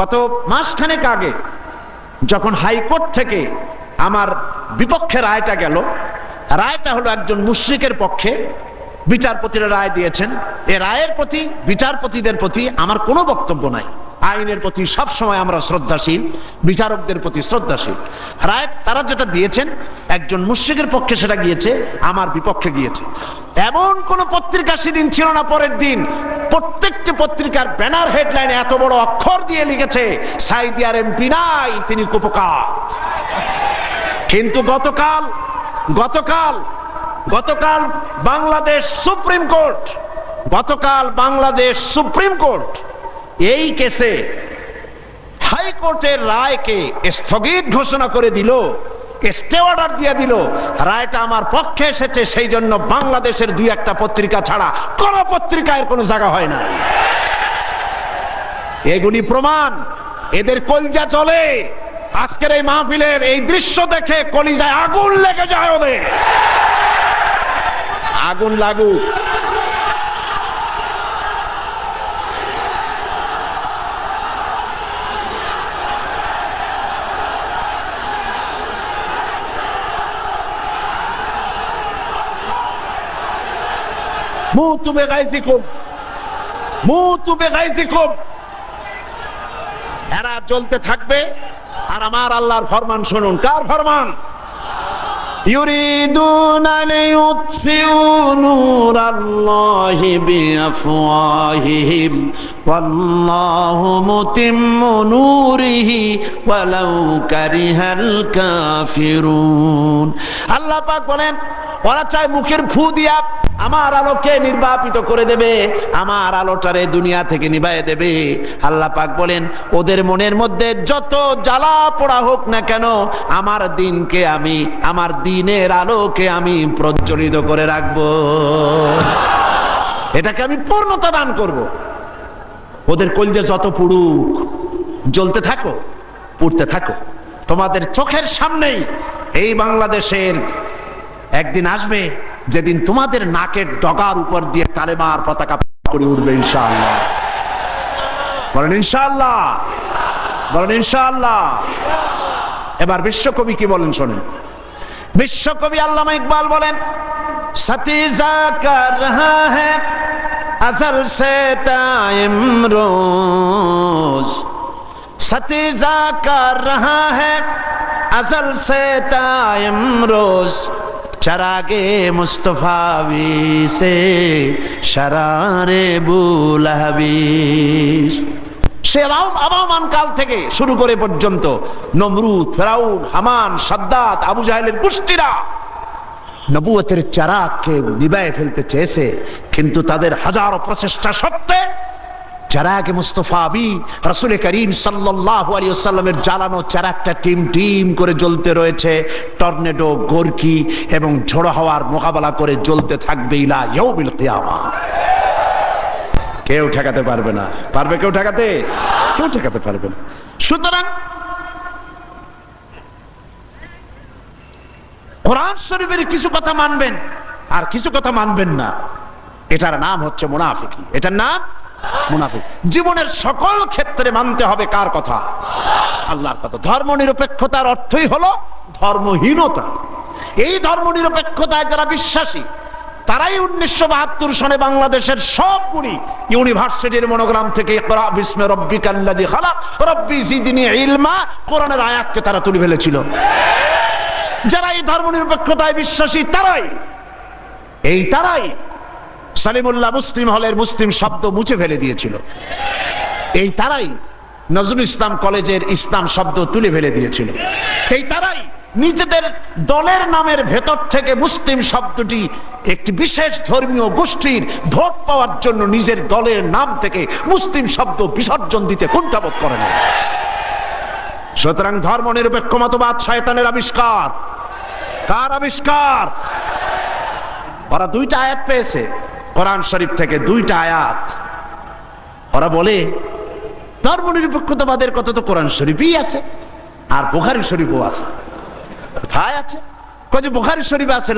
গত মাসখানেক আগে যখন হাইকোর্ট থেকে আমার বিপক্ষে রায়টা গেল, রায়টা হলো একজন মুশরিকের পক্ষে, বিচারপতিরা রায় দিয়েছেন। এ রায়ের প্রতি, বিচারপতিদের প্রতি আমার কোনো বক্তব্য নাই। আইনের প্রতি সব সময় আমরা শ্রদ্ধাশীল, বিচারকদের প্রতি শ্রদ্ধাশীল। রায় তারা যেটা দিয়েছেন, একজন মুশরিকের পক্ষে সেটা গিয়েছে, আমার বিপক্ষে গিয়েছে। এমন কোন পত্রিকা সেদিন ছিল না, পরের দিন প্রত্যেকটি পত্রিকার ব্যানার হেডলাইনে এত বড় অক্ষর দিয়ে লিখেছে সাঈদী আর এমপি নাই, তিনি কুপকাত। কিন্তু গতকাল বাংলাদেশ সুপ্রিম কোর্ট এই কেসে হাইকোর্টের রায়কে স্থগিত ঘোষণা করে দিল, স্টে অর্ডার দিয়ে দিল। রায়টা আমার পক্ষে এসেছে, সেই জন্য বাংলাদেশের দুই একটা পত্রিকা ছাড়া কোন পত্রিকায় কোনো জায়গা হয় না। এগুলি প্রমাণ, এদের কলিজা চলে। আজকের এই মাহফিলের এই দৃশ্য দেখে কলিজায় আগুন লেগে যায় ওদের। আগুন লাগুক। মুতু বেগাইজিকুম, এরা চলতে থাকবে। আর আমার আল্লাহর ফরমান শুনুন। কার ফরমান? ইউরিদুনা লিইউতফিউ নূরাল্লাহি বিআফওয়াহিহিম ওয়াল্লাহু মুতিম্মু নূরিহি ওয়ালাউ কারিহাল কাফিরুন। আল্লাহ পাক বলেন, ওরা চায় মুখের ফু দিয়া আমার আলোকে নির্বাপিত করে দেবে, আমার আলোটারে দুনিয়া থেকে নিভায়ে দেবে। আল্লাহ পাক বলেন, ওদের মনের মধ্যে যত জ্বালা পোড়া হোক না কেন, আমার দিনকে আমি, আমার দিনের আলোকে আমি প্রজ্বলিত করে রাখবো, এটাকে আমি পূর্ণতা দান করব। ওদের কলিজা যত পুড়ুক, জ্বলতে থাকো, পুড়তে থাকো। তোমাদের চোখের সামনেই এই বাংলাদেশের একদিন আসবে যেদিন তোমাদের নাকের ডগার উপর দিয়ে কালেমার পতাকা করে উঠবে, ইনশাআল্লাহ। বলেন ইনশাআল্লাহ, বলেন ইনশাআল্লাহ। এবার বিশ্বকবি কি বলেন শোনেন। বিশ্বকবি আল্লামা ইকবাল বলেন, সতীজা কর রহা হ্যায় আজল সে তাইম রোজ, সতীজা কর রহা হ্যায় আজল সে তাইম রোজ, চরাগে মুস্তফাবি সে শরারে বুলহাবিস। সে আবাহমান কাল থেকে শুরু করে পর্যন্ত নমরুদ, ফেরাউন, হামান, সাদ্দাত, আবু জাহেলের গোষ্ঠীরা নবুয়তের চারাগকে নিভায়ে ফেলতে চেয়েছে, কিন্তু তাদের হাজারো প্রচেষ্টা সত্ত্বে চারাগে মুস্তফাবি রাসূল করিম সাল্লাল্লাহু আলাইহি ওয়াসাল্লামের জ্বালানো চারাগটা টিম টিম করে জ্বলতে রয়েছে। টর্নেডো, গর্কি এবং ঝড়ো হাওয়ার মোকাবেলা করে জ্বলতে থাকবে ইলা ইয়াউমিল কিয়ামা। কেউ ঠেকাতে পারবে না। পারবে কেউ ঠেকাতে? কেউ ঠেকাতে পারবে না। সুতরাং কোরআন শরীফের কিছু কথা মানবেন আর কিছু কথা মানবেন না, এটার নাম হচ্ছে মুনাফিকি। এটার নাম মুনাফিক। জীবনের সকল ক্ষেত্রে মানতে হবে কার কথা? আল্লাহর কথা। ধর্মনিরপেক্ষতার অর্থই হলো ধর্মহীনতা। এই ধর্মনিরপেক্ষতায় যারা বিশ্বাসী, তারাই 1972 সনে বাংলাদেশের সবগুলি ইউনিভার্সিটির মনোগ্রাম থেকে ইকরা বিসমি রাব্বিকাল্লাযী খালাক রব্বি জিদনি ইলমা কোরআনের আয়াতকে তারা তুলে ফেলেছিল। যারা এই ধর্মনিরপেক্ষতায় বিশ্বাসী, তারাই সালিমুল্লাহ মুসলিম হলের মুসলিম শব্দ মুছে ফেলে দিয়েছিল। এই তারাই নজরুল ইসলাম কলেজের ইসলাম শব্দ তুলে ফেলে দিয়েছিল। এই তারাই নিজেদের দলের নামের ভেতর থেকে মুসলিম শব্দটি একটি বিশেষ ধর্মীয় গোষ্ঠীর ভোট পাওয়ার জন্য নিজের দলের নাম থেকে মুসলিম শব্দ বিসর্জন দিতে কুণ্ঠাবোধ করে না। সুতরাং ধর্মনিরপেক্ষ মতবাদ শয়তানের আবিষ্কার। কার আবিষ্কার? ওরা দুইটা আয়াত পেয়েছে কোরআন শরীফ থেকে, দুইটা আয়াত। ওরা বলে ধর্মনিরপেক্ষতাবাদের কথা তো কোরআন শরীফই আছে আর বুখারী শরীফও আছে। কোথায় আছে? বুখারী শরীফ আছে